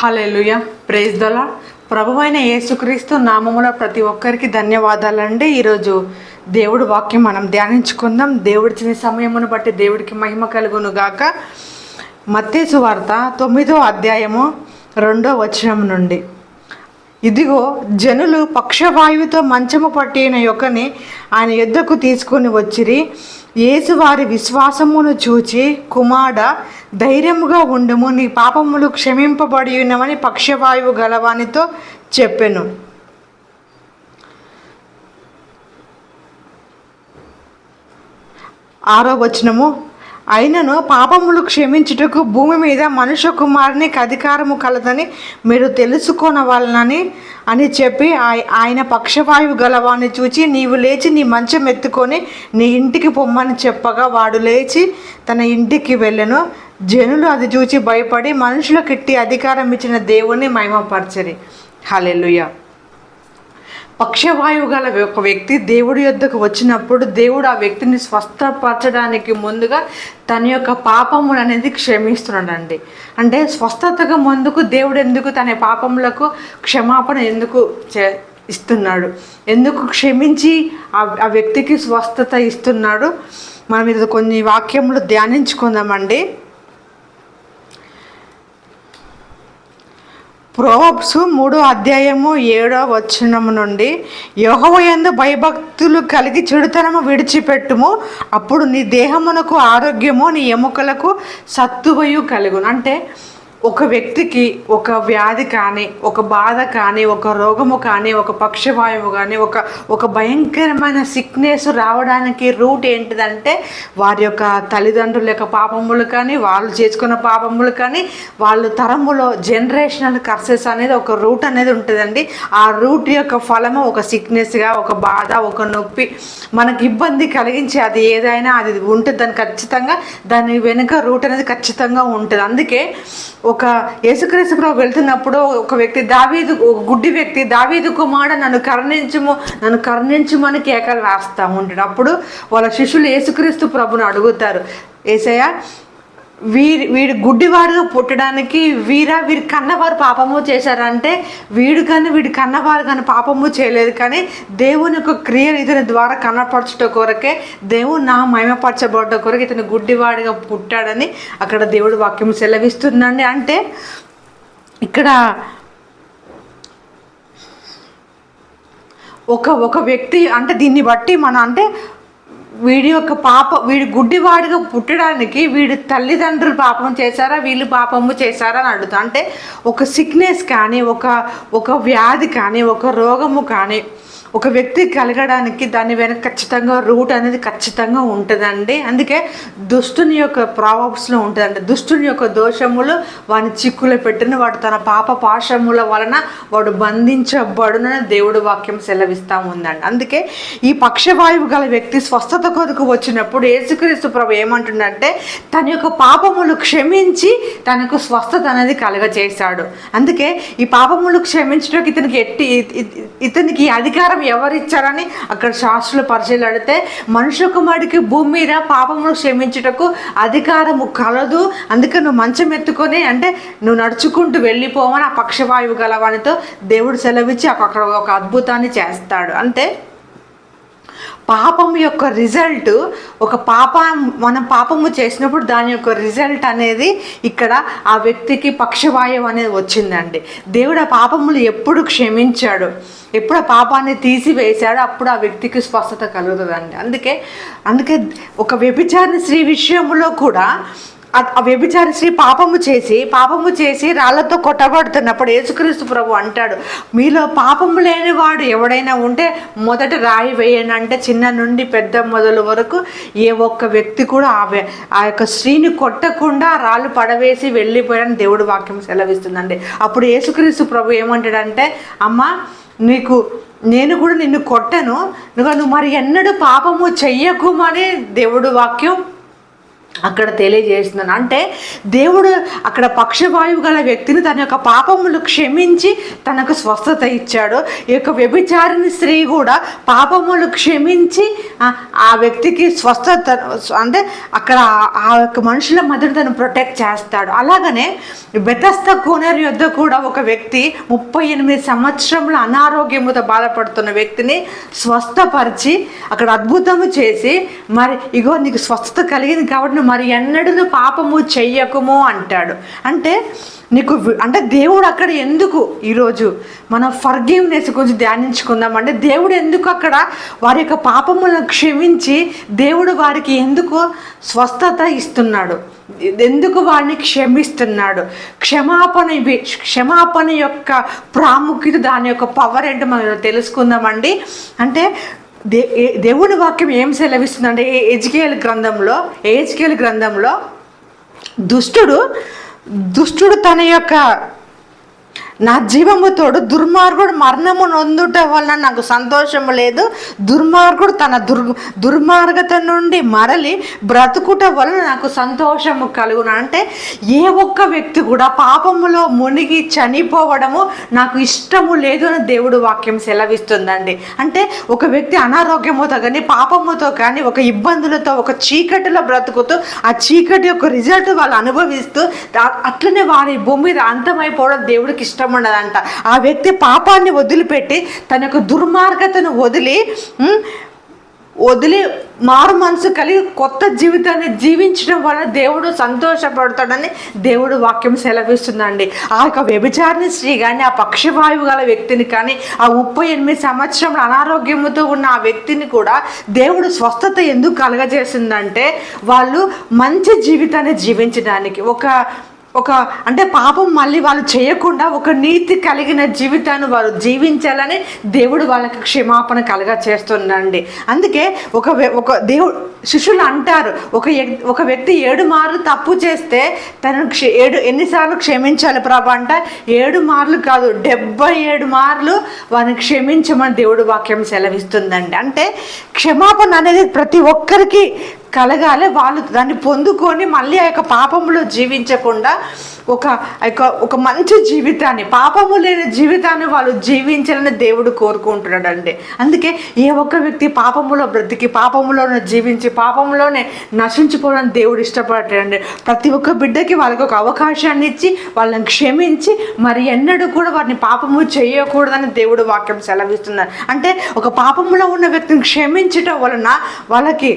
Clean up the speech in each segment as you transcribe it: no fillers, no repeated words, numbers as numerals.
Hallelujah, praise the lord. ప్రభువైన యేసుక్రీస్తు నామములో ప్రతి ఒక్కరికి ధన్యవాదాలండి. ఈరోజు దేవుడి వాక్యం మనం ధ్యానించుకుందాం. దేవుడిచ్చిన సమయమును బట్టి దేవుడికి మహిమ కలుగును గాక. మత్తయి సువార్త 9వ అధ్యాయము 2వ వచనం నుండి, ఇదిగో జనులు పక్షవాయువుతో మంచము పట్టిన యొక్కని ఆయన యొద్దకు తీసుకొని వచ్చిరి. యేసు వారి విశ్వాసమును చూచి, కుమారుడా, ధైర్యముగా ఉండుము, నీ పాపములు క్షమింపబడి ఉన్నవని పక్షవాయువు గలవానితో చెప్పెను. ఆరో వచనము, అయినను పాపములు క్షమించుటకు భూమి మీద మనుష్య కుమారునికి అధికారము కలదని మీరు తెలుసుకొనవలనని అని చెప్పి ఆయన పక్షవాయువు గలవాన్ని చూచి, నీవు లేచి నీ మంచం ఎత్తుకొని నీ ఇంటికి పొమ్మని చెప్పగా వాడు లేచి తన ఇంటికి వెళ్ళెను. జనులు అది చూచి భయపడి మనుషులకు ఇట్టి అధికారం ఇచ్చిన దేవుణ్ణి మహిమపరచరి. హల్లెలూయా. పక్షవాయువు గల ఒక వ్యక్తి దేవుడి యొద్దకు వచ్చినప్పుడు దేవుడు ఆ వ్యక్తిని స్వస్థపరచడానికి ముందుగా తన యొక్క పాపములు అనేది క్షమిస్తున్నాడండి. అంటే స్వస్థతకు ముందుకు దేవుడు ఎందుకు తన పాపములకు క్షమాపణ ఎందుకు ఇస్తున్నాడు, ఎందుకు క్షమించి ఆ వ్యక్తికి స్వస్థత ఇస్తున్నాడు, మనం ఇది కొన్ని వాక్యములు ధ్యానించుకుందామండి. ప్రోవర్బ్స్ 3వ అధ్యాయము 7వ వచనం నుండి, యెహోవా యందు భయభక్తులు కలిగి చెడుతనము విడిచిపెట్టుము, అప్పుడు నీ దేహమునకు ఆరోగ్యము, నీ ఎముకలకు సత్తువయు కలుగును. అంటే ఒక వ్యక్తికి ఒక వ్యాధి కానీ, ఒక బాధ కానీ, ఒక రోగము కానీ, ఒక పక్షవాయువు కానీ, ఒక భయంకరమైన సిక్నెస్ రావడానికి రూట్ ఏంటిదంటే వారి యొక్క తల్లిదండ్రుల యొక్క పాపములు కానీ, వాళ్ళు చేసుకున్న పాపములు కానీ, వాళ్ళు తరములో జనరేషనల్ కర్సెస్ అనేది ఒక రూట్ అనేది ఉంటుందండి. ఆ రూట్ యొక్క ఫలము ఒక సిక్నెస్గా, ఒక బాధ, ఒక నొప్పి మనకి ఇబ్బంది కలిగించి అది ఏదైనా అది ఉంటుంది. దాని ఖచ్చితంగా దాని వెనుక రూట్ అనేది ఖచ్చితంగా ఉంటుంది. అందుకే ఒక యేసుక్రీస్తు ప్రభు వెళ్తున్నప్పుడు ఒక వ్యక్తి ఒక గుడ్డి వ్యక్తి దావీదు కుమారుడు నన్ను కరుణించుమని కేకలు వేస్తూ ఉంటాడు. అప్పుడు వాళ్ళ శిష్యులు యేసుక్రీస్తు ప్రభుని అడుగుతారు, యేసయ్య, వీడు గుడ్డివాడుగా పుట్టడానికి వీరి కన్నవారు పాపము చేశారంటే వీడి కన్నవారు కానీ పాపము చేయలేదు, కానీ దేవుని యొక్క క్రియలు ఇతని ద్వారా కనపరచట కొరకే, దేవుడు నా మహిమపరచబడ్డ కొరకు ఇతను గుడ్డివాడిగా పుట్టాడని అక్కడ దేవుడు వాక్యం సెలవిస్తుందండి. అంటే ఇక్కడ ఒక వ్యక్తి అంటే దీన్ని బట్టి మనం అంటే వీడి గుడ్డివాడిగా పుట్టడానికి వీడి తల్లిదండ్రులు పాపం చేశారా, వీళ్ళు పాపము చేశారా అని అడుగుతా. అంటే ఒక సిక్నెస్ కానీ, ఒక వ్యాధి కానీ, ఒక రోగము కానీ ఒక వ్యక్తి కలగడానికి దాని వెనక ఖచ్చితంగా రూట్ అనేది ఖచ్చితంగా ఉంటుందండి. అందుకే దుష్టుని యొక్క ప్రావర్బ్స్లో ఉంటుందండి, దుష్టుని యొక్క దోషములు వాడిని చిక్కులు పెట్టిన వాడు తన పాప పాశముల వలన వాడు బంధించబడునని దేవుడు వాక్యం సెలవిస్తూ ఉందండి. అందుకే ఈ పక్షవాయువు గల వ్యక్తి స్వస్థత కొరకు వచ్చినప్పుడు యేసుక్రీస్తు ప్రభు ఏమంటుందంటే తన యొక్క పాపములు క్షమించి తనకు స్వస్థత అనేది కలుగచేశాడు. అందుకే ఈ పాపములు క్షమించడానికి ఇతనికి అధికారం ఎవరిచ్చారని అక్కడ శాస్త్రులు పరిశీలిస్తే మనుష్య కుమారుడికి భూమి మీద పాపమును క్షమించుటకు అధికారము కలదు, అందుకే నువ్వు మంచం ఎత్తుకొని అంటే నువ్వు నడుచుకుంటూ వెళ్ళిపోవని ఆ పక్షవాయువు గలవానితో దేవుడు సెలవిచ్చి అక్కడ ఒక అద్భుతాన్ని చేస్తాడు. అంటే పాపం యొక్క రిజల్ట్ మనం పాపము చేసినప్పుడు దాని యొక్క రిజల్ట్ అనేది ఇక్కడ ఆ వ్యక్తికి పక్షవాయువు అనేది వచ్చిందండి. దేవుడు ఆ పాపములు ఎప్పుడు క్షమించాడు, ఎప్పుడు ఆ పాపాన్ని తీసివేశాడో అప్పుడు ఆ వ్యక్తికి స్వస్థత కలుగుతుందండి. అందుకే ఒక వ్యభిచారిణి స్త్రీ విషయంలో కూడా ఆ వ్యభిచారి స్త్రీ పాపము చేసి రాళ్లతో కొట్టబడుతున్నప్పుడు యేసుక్రీస్తు ప్రభు అంటాడు, మీలో పాపము లేని వాడు ఎవడైనా ఉంటే మొదట రాయి వేయండి. అంటే చిన్న నుండి పెద్ద మొదలు వరకు ఏ ఒక్క వ్యక్తి కూడా ఆ యొక్క స్త్రీని కొట్టకుండా రాళ్ళు పడవేసి వెళ్ళిపోయాడని దేవుడు వాక్యం సెలవిస్తుందండి. అప్పుడు యేసుక్రీస్తు ప్రభు ఏమంటాడంటే, అమ్మా, నేను కూడా నిన్ను కొట్టను, నువ్వు మరి ఎన్నడూ పాపము చెయ్యకుమని దేవుడు వాక్యం అక్కడ తెలియజేస్తున్నాను. అంటే దేవుడు అక్కడ పక్షవాయువు గల వ్యక్తిని తన యొక్క పాపములు క్షమించి తనకు స్వస్థత ఇచ్చాడు. ఈ యొక్క వ్యభిచారిణి స్త్రీ కూడా పాపములు క్షమించి ఆ వ్యక్తికి స్వస్థత, అంటే అక్కడ ఆ యొక్క మనుషుల మధ్యన తను ప్రొటెక్ట్ చేస్తాడు. అలాగనే బెతస్దా కోనేరు యొద్ద కూడా ఒక వ్యక్తి 38 సంవత్సరముల అనారోగ్యముతో బాధపడుతున్న వ్యక్తిని స్వస్థపరిచి అక్కడ అద్భుతము చేసి, మరి ఇగో నీకు స్వస్థత కలిగింది కాబట్టి మరి ఎన్నడూ పాపము చెయ్యకము అంటాడు. అంటే నీకు అంటే దేవుడు అక్కడ ఎందుకు, ఈరోజు మనం ఫర్గివ్నెస్ కొంచెం ధ్యానించుకుందాం. అంటే దేవుడు ఎందుకు అక్కడ వారి యొక్క పాపములను క్షమించి దేవుడు వారికి ఎందుకు స్వస్థత ఇస్తున్నాడు, ఎందుకు వారిని క్షమిస్తున్నాడు, క్షమాపణ యొక్క ప్రాముఖ్యత, దాని యొక్క పవర్ ఏంటో మనం తెలుసుకుందామండి. అంటే దేవుని వాక్యం ఏం సెలవిస్తుందంటే ఎజ్కేల్ గ్రంథంలో దుష్టుడు తన యొక్క నా జీవముతోడు దుర్మార్గుడు మరణము నొందుట వలన నాకు సంతోషము లేదు, దుర్మార్గుడు తన దుర్మార్గత నుండి మరలి బ్రతుకుట వలన నాకు సంతోషము కలుగును. అంటే ఏ ఒక్క వ్యక్తి కూడా పాపములో మునిగి చనిపోవడము నాకు ఇష్టము లేదు అని దేవుడు వాక్యం సెలవిస్తుందండి. అంటే ఒక వ్యక్తి అనారోగ్యముతో కానీ పాపముతో కానీ ఒక ఇబ్బందులతో ఒక చీకటిలో బ్రతుకుతూ ఆ చీకటి యొక్క రిజల్ట్ వాళ్ళు అనుభవిస్తూ అట్లనే వారి భూమి మీద అంతమైపోవడం దేవుడికి ఇష్టం ఉండదంట. ఆ వ్యక్తి పాపాన్ని వదిలిపెట్టి తన యొక్క దుర్మార్గతను వదిలి మారు మనసు కలిగి కొత్త జీవితాన్ని జీవించడం వల్ల దేవుడు సంతోషపడతాడని దేవుడు వాక్యం సెలవిస్తుందండి. ఆ యొక్క వ్యభిచారిణి స్త్రీ కానీ ఆ పక్షవాయువు గల వ్యక్తిని కానీ ఆ 38 సంవత్సరముల అనారోగ్యముతో ఉన్న ఆ వ్యక్తిని కూడా దేవుడు స్వస్థత ఎందుకు కలగజేసిందంటే వాళ్ళు మంచి జీవితాన్ని జీవించడానికి అంటే పాపం మళ్ళీ వాళ్ళు చేయకుండా ఒక నీతి కలిగిన జీవితాన్ని వాళ్ళు జీవించాలని దేవుడు వాళ్ళకి క్షమాపణ కలగా చేస్తుందండి. అందుకే ఒక దేవుడు శిష్యులు అంటారు, ఒక వ్యక్తి 7 మార్లు తప్పు చేస్తే తనను ఎన్నిసార్లు క్షమించాలి ప్రభు అంటే 7 మార్లు కాదు 77 మార్లు వారిని క్షమించమని దేవుడు వాక్యం సెలవిస్తుందండి. అంటే క్షమాపణ అనేది ప్రతి ఒక్కరికి కలగాలి, వాళ్ళు దాన్ని పొందుకొని మళ్ళీ ఆ యొక్క పాపములో జీవించకుండా ఒక మంచి జీవితాన్ని, పాపము లేని జీవితాన్ని వాళ్ళు జీవించాలని దేవుడు కోరుకుంటున్నాడండి. అందుకే ఏ ఒక్క వ్యక్తి పాపములో బ్రతికి పాపములోనే జీవించి పాపంలోనే నశించిపోవడానికి దేవుడు ఇష్టపడతాడండి. ప్రతి ఒక్క బిడ్డకి వాళ్ళకి ఒక అవకాశాన్ని ఇచ్చి వాళ్ళని క్షమించి మరి ఎన్నడూ కూడా వారిని పాపము చేయకూడదని దేవుడు వాక్యం సెలవిస్తున్నారు. అంటే ఒక పాపములో ఉన్న వ్యక్తిని క్షమించటం వలన వాళ్ళకి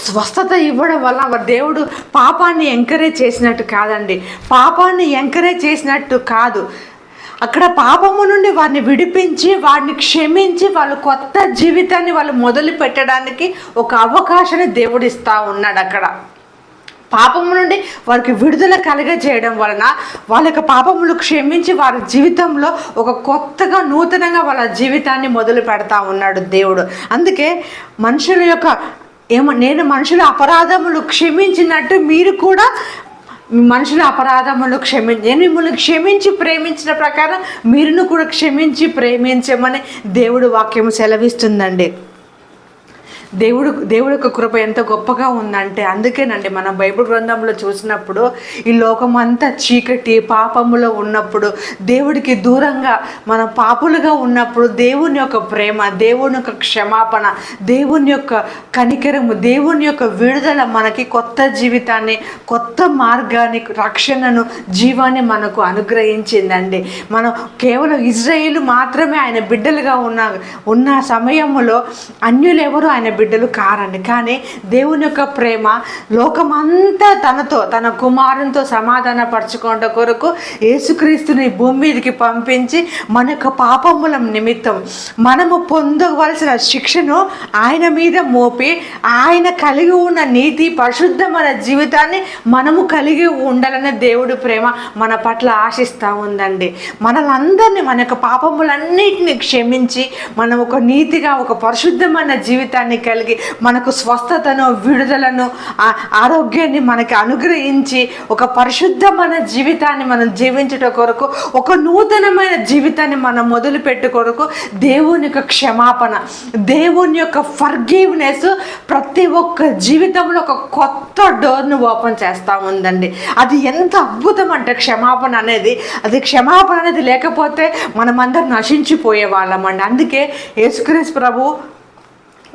స్వస్థత ఇవ్వడం వల్ల దేవుడు పాపాన్ని ఎంకరేజ్ చేసినట్టు కాదండి, పాపాన్ని ఎంకరేజ్ చేసినట్టు కాదు. అక్కడ పాపము నుండి వారిని విడిపించి వారిని క్షమించి వాళ్ళు కొత్త జీవితాన్ని వాళ్ళు మొదలు పెట్టడానికి ఒక అవకాశాన్ని దేవుడు ఇస్తూ ఉన్నాడు. అక్కడ పాపము నుండి వారికి విడుదల కలగజేయడం వలన వాళ్ళ యొక్క పాపములు క్షమించి వారి జీవితంలో ఒక కొత్తగా నూతనంగా వాళ్ళ జీవితాన్ని మొదలు పెడతా ఉన్నాడు దేవుడు. అందుకే మనుషుల యొక్క నేను మనుషుల అపరాధములు క్షమించినట్టు మీరు కూడా మనుషుల అపరాధములు నేను మిమ్మల్ని క్షమించి ప్రేమించిన ప్రకారం మీరును కూడా క్షమించి ప్రేమించమని దేవుడు వాక్యం సెలవిస్తుందండి. దేవుడి యొక్క కృప ఎంత గొప్పగా ఉందంటే అందుకేనండి మనం బైబిల్ గ్రంథంలో చూసినప్పుడు ఈ లోకమంతా చీకటి పాపములో ఉన్నప్పుడు దేవుడికి దూరంగా మనం పాపులుగా ఉన్నప్పుడు దేవుని యొక్క ప్రేమ, దేవుని యొక్క క్షమాపణ, దేవుని యొక్క కనికరము, దేవుని యొక్క విడుదల మనకి కొత్త జీవితాన్ని, కొత్త మార్గాన్ని, రక్షణను, జీవాన్ని మనకు అనుగ్రహించిందండి. మనం కేవలం ఇజ్రాయేలు మాత్రమే ఆయన బిడ్డలుగా ఉన్న సమయంలో అన్యులు ఎవరు ఆయన బిడ్డలు కారండి. కానీ దేవుని యొక్క ప్రేమ లోకమంతా తన కుమారునితో సమాధాన పరచుకోవడం కొరకు యేసుక్రీస్తుని భూమి మీదకి పంపించి మన యొక్క పాపముల నిమిత్తం మనము పొందవలసిన శిక్షను ఆయన మీద మోపి ఆయన కలిగి ఉన్న నీతి పరిశుద్ధమైన జీవితాన్ని మనము కలిగి ఉండాలనే దేవుడి ప్రేమ మన పట్ల ఆశిస్తూ ఉందండి. మనలందరినీ మన యొక్క పాపములన్నిటిని క్షమించి మనం ఒక నీతిగా ఒక పరిశుద్ధమైన జీవితాన్ని కలిగి మనకు స్వస్థతను, విడుదలను, ఆరోగ్యాన్ని మనకి అనుగ్రహించి ఒక పరిశుద్ధమైన జీవితాన్ని మనం జీవించడం కొరకు, ఒక నూతనమైన జీవితాన్ని మనం మొదలుపెట్టు కొరకు దేవుని యొక్క క్షమాపణ, దేవుని యొక్క ఫర్గివ్నెస్ ప్రతి ఒక్క జీవితంలో ఒక కొత్త డోర్ను ఓపెన్ చేస్తూ ఉందండి. అది ఎంత అద్భుతం అంటే క్షమాపణ అనేది, అది క్షమాపణ అనేది లేకపోతే మనమందరం నశించిపోయే వాళ్ళమండి. అందుకే యేసుక్రీస్తు ప్రభు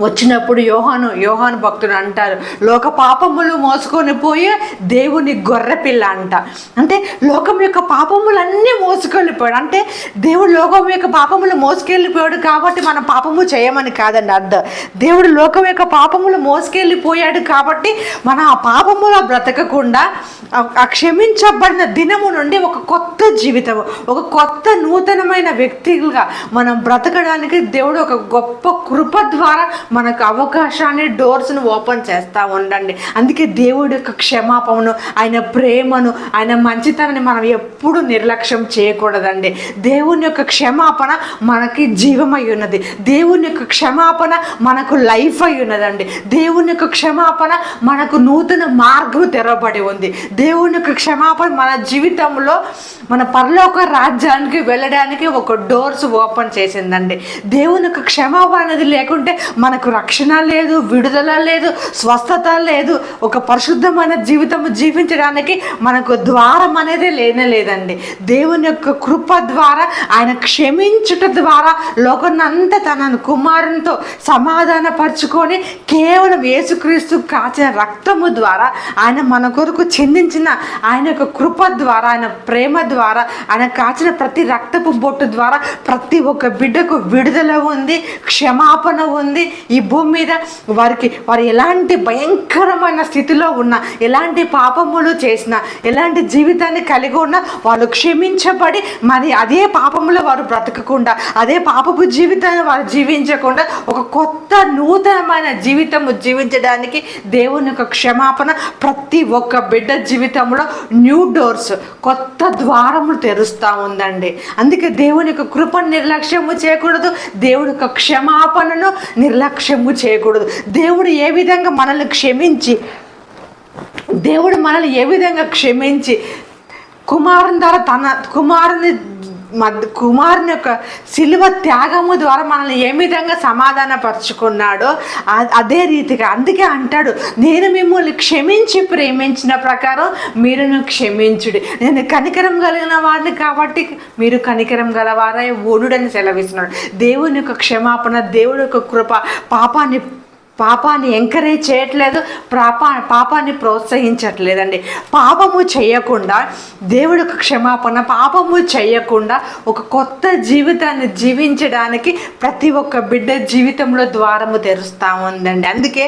వచ్చినప్పుడు యోహాను భక్తుడు అంటారు, లోక పాపములు మోసుకొని పోయే దేవుని గొర్రెపిల్ల అంట. అంటే లోకం యొక్క పాపములన్నీ మోసుకెళ్ళిపోయాడు. అంటే దేవుడు లోకం యొక్క పాపములు మోసుకెళ్ళిపోయాడు కాబట్టి మనం పాపము చేయమని కాదండి అర్థం. దేవుడు లోకం యొక్క పాపములు మోసుకెళ్ళిపోయాడు కాబట్టి మనం ఆ పాపములో బ్రతకకుండా ఆ క్షమించబడిన దినము నుండి ఒక కొత్త జీవితం, ఒక కొత్త నూతనమైన వ్యక్తిగా మనం బ్రతకడానికి దేవుడు ఒక గొప్ప కృప ద్వారా మనకు అవకాశాన్ని, డోర్స్ను ఓపెన్ చేస్తూ ఉండండి. అందుకే దేవుడి యొక్క క్షమాపణను, ఆయన ప్రేమను, ఆయన మంచితనాన్ని మనం ఎప్పుడు నిర్లక్ష్యం చేయకూడదండి. దేవుని యొక్క క్షమాపణ మనకి జీవమై ఉన్నది. దేవుని యొక్క క్షమాపణ మనకు లైఫ్ అయి ఉన్నదండి. దేవుని యొక్క క్షమాపణ మనకు నూతన మార్గం తెరవబడి ఉంది. దేవుని యొక్క క్షమాపణ మన జీవితంలో మన పరలోక రాజ్యానికి వెళ్ళడానికి ఒక డోర్స్ ఓపెన్ చేసిందండి. దేవుని యొక్క క్షమాపణ అనేది లేకుంటే మనకు రక్షణ లేదు, విడుదల లేదు, స్వస్థత లేదు, ఒక పరిశుద్ధమైన జీవితం జీవించడానికి మనకు ద్వారం అనేది లేదండి. దేవుని యొక్క కృప ద్వారా, ఆయన క్షమించుట ద్వారా లోకాన్నంతా తన కుమారునితో సమాధానపరుచుకొని కేవలం యేసుక్రీస్తు కాచిన రక్తము ద్వారా, ఆయన మన కొరకు చిందించిన ఆయన యొక్క కృప ద్వారా, ఆయన ప్రేమ ద్వారా, ఆయన కాచిన ప్రతి రక్తపు బొట్టు ద్వారా ప్రతి ఒక్క బిడ్డకు విడుదల ఉంది, క్షమాపణ ఉంది. ఈ భూమి మీద వారు ఎలాంటి భయంకరమైన స్థితిలో ఉన్నా, ఎలాంటి పాపములు చేసినా, ఎలాంటి జీవితాన్ని కలిగి ఉన్నా వాళ్ళు క్షమించబడి మరి అదే పాపములో వారు బ్రతకకుండా, అదే పాపపు జీవితాన్ని వారు జీవించకుండా ఒక కొత్త నూతనమైన జీవితము జీవించడానికి దేవుని యొక్క క్షమాపణ ప్రతి ఒక్క బిడ్డ జీవితంలో న్యూ డోర్స్, కొత్త ద్వారములు తెరుస్తూ ఉందండి. అందుకే దేవుని యొక్క కృపను నిర్లక్ష్యము చేయకూడదు, దేవుడి యొక్క క్షమాపణను నిర్లక్ష్యము చేయకూడదు. దేవుడు ఏ విధంగా మనల్ని క్షమించి కుమారుని ద్వారా తన కుమారుని యొక్క శిలువ త్యాగము ద్వారా మనల్ని ఏ విధంగా సమాధానపరుచుకున్నాడో అదే రీతిగా, అందుకే అంటాడు, నేను మిమ్మల్ని క్షమించి ప్రేమించిన ప్రకారం మీరును క్షమించుడి. నేను కనికరం కలిగిన వాడిని కాబట్టి మీరు కనికరం గలవారై ఓడుడని సెలవిస్తున్నాడు. దేవుని యొక్క క్షమాపణ, దేవుడి యొక్క కృప పాపాన్ని ఎంకరేజ్ చేయట్లేదు, పాపాన్ని ప్రోత్సహించట్లేదండి. పాపము చేయకుండా దేవుడి యొక్క క్షమాపణ, పాపము చేయకుండా ఒక కొత్త జీవితాన్ని జీవించడానికి ప్రతి ఒక్క బిడ్డ జీవితంలో ద్వారము తెరుస్తూ ఉందండి. అందుకే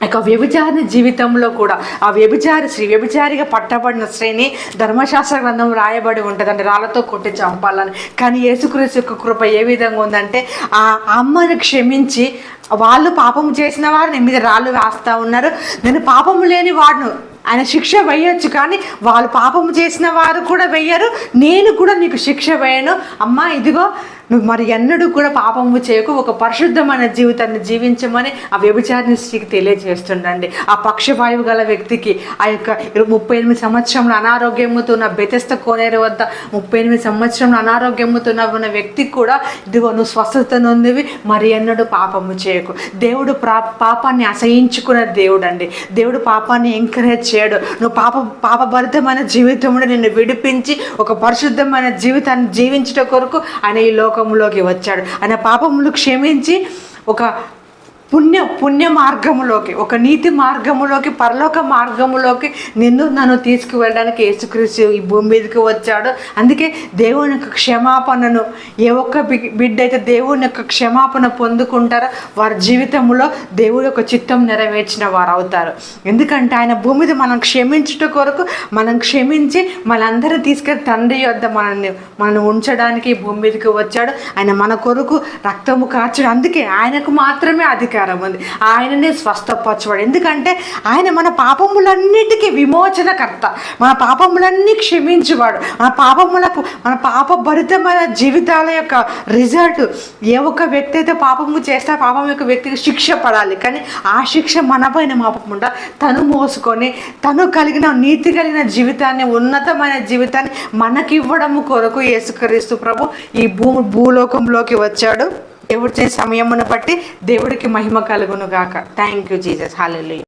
ఒక వ్యభిచారి జీవితంలో కూడా ఆ వ్యభిచారిగా పట్టబడిన స్త్రీని ధర్మశాస్త్ర గ్రంథం రాయబడి ఉంటుందండి, రాళ్ళతో కొట్టి చంపాలని. కానీ యేసుక్రీస్తు యొక్క కృప ఏ విధంగా ఉందంటే, ఆ అమ్మని క్షమించి, వాళ్ళు పాపం చేసిన వారు నీ మీద రాళ్ళు వేస్తూ ఉన్నారు, నేను పాపము లేని వాడును, ఆయన శిక్ష వేయొచ్చు కానీ వాళ్ళు పాపము చేసిన వారు కూడా వేయరు, నేను కూడా నీకు శిక్ష వేయను. అమ్మా ఇదిగో నువ్వు మరి ఎన్నడూ కూడా పాపము చేయకు, ఒక పరిశుద్ధమైన జీవితాన్ని జీవించమని ఆ వ్యభిచారిని స్త్రీకి తెలియజేస్తుండండి. ఆ పక్షవాయువు గల వ్యక్తికి, ఆ యొక్క 38 సంవత్సరంలో అనారోగ్యముతో ఉన్న బెతెస్త కోనేరు వద్ద 38 సంవత్సరంలో అనారోగ్యముతో ఉన్న వ్యక్తికి కూడా ఇదిగో నువ్వు స్వస్థత నొందివి, మరి ఎన్నడూ పాపము చేయకు. దేవుడు పాపాన్ని అసహించుకున్న దేవుడు అండి. దేవుడు పాపాన్ని ఎంకరేజ్ చేయడు. నువ్వు పాపభరితమైన జీవితంలో నిన్ను విడిపించి ఒక పరిశుద్ధమైన జీవితాన్ని జీవించడం కొరకు ఆయన ఈ లోకంలోకి వచ్చాడు. ఆయన పాపములు క్షమించి ఒక పుణ్య మార్గములోకి, ఒక నీతి మార్గములోకి, పరలోక మార్గములోకి నన్ను తీసుకువెళ్ళడానికి యేసుక్రీస్తు ఈ భూమి మీదకి వచ్చాడు. అందుకే దేవుని యొక్క క్షమాపణను ఏ ఒక్క బిడ్డ అయితే దేవుని యొక్క క్షమాపణ పొందుకుంటారో వారి జీవితంలో దేవుడి యొక్క చిత్తం నెరవేర్చిన వారు అవుతారు. ఎందుకంటే ఆయన భూమి మీద మనం క్షమించుట కొరకు, మనం క్షమించి మనందరినీ తీసుకెళ్ళి తండ్రి యొద్ద మనల్ని ఉంచడానికి ఈ భూమి మీదకి వచ్చాడు. ఆయన మన కొరకు రక్తము కార్చడు. అందుకే ఆయనకు మాత్రమే అధికారం, అధికారం ఉంది. ఆయననే స్వస్థపరచువాడు. ఎందుకంటే ఆయన మన పాపములన్నిటికీ విమోచనకర్త, మన పాపములన్నీ క్షమించువాడు. మన పాపభరితమైన జీవితాల యొక్క రిజల్ట్. ఏ ఒక్క వ్యక్తి అయితే పాపము చేస్తే పాపం యొక్క వ్యక్తికి శిక్ష పడాలి, కానీ ఆ శిక్ష మన పైన మాపకుండా తను మోసుకొని తను కలిగిన నీతి కలిగిన జీవితాన్ని, ఉన్నతమైన జీవితాన్ని మనకి ఇవ్వడం కొరకు యేసుక్రీస్తు ప్రభు ఈ భూలోకంలోకి వచ్చాడు. దేవుడి సమయమును బట్టి దేవుడికి మహిమ కలుగును గాక. Thank you Jesus. హల్లెలూయా.